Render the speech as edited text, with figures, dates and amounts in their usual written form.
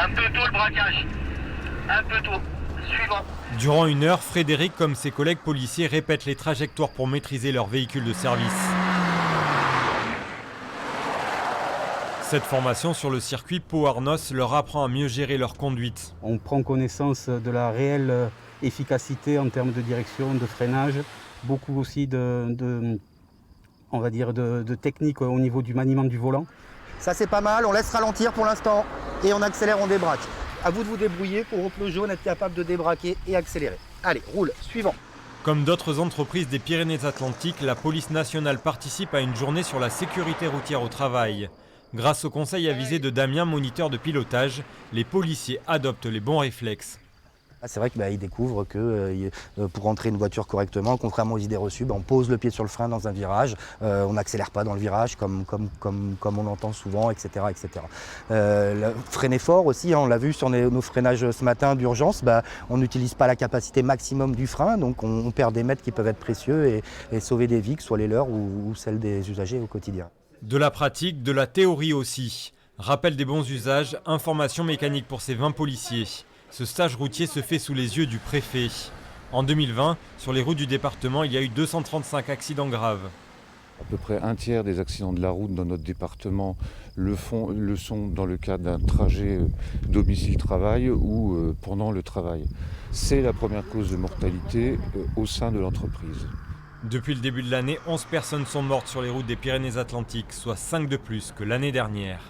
Un peu tôt le braquage. Un peu tôt. Suivant. Durant 1 heure, Frédéric, comme ses collègues policiers, répètent les trajectoires pour maîtriser leur véhicule de service. Cette formation sur le circuit Pau-Arnos leur apprend à mieux gérer leur conduite. On prend connaissance de la réelle efficacité en termes de direction, de freinage, beaucoup aussi de technique au niveau du maniement du volant. Ça c'est pas mal, on laisse ralentir pour l'instant et on accélère, on débraque. À vous de vous débrouiller pour au pneu jaune être capable de débraquer et accélérer. Allez, roule, suivant. Comme d'autres entreprises des Pyrénées-Atlantiques, la police nationale participe à une journée sur la sécurité routière au travail. Grâce au conseil avisé de Damien, moniteur de pilotage, les policiers adoptent les bons réflexes. C'est vrai qu'ils découvrent que pour rentrer une voiture correctement, contrairement aux idées reçues, on pose le pied sur le frein dans un virage, on n'accélère pas dans le virage comme on entend souvent, etc. etc. Freiner fort aussi, on l'a vu sur nos freinages ce matin d'urgence, on n'utilise pas la capacité maximum du frein, donc on perd des mètres qui peuvent être précieux et sauver des vies, que ce soit les leurs ou celles des usagers au quotidien. De la pratique, de la théorie aussi. Rappel des bons usages, information mécanique pour ces 20 policiers. Ce stage routier se fait sous les yeux du préfet. En 2020, sur les routes du département, il y a eu 235 accidents graves. À peu près un tiers des accidents de la route dans notre département le sont dans le cadre d'un trajet domicile-travail ou pendant le travail. C'est la première cause de mortalité au sein de l'entreprise. Depuis le début de l'année, 11 personnes sont mortes sur les routes des Pyrénées-Atlantiques, soit 5 de plus que l'année dernière.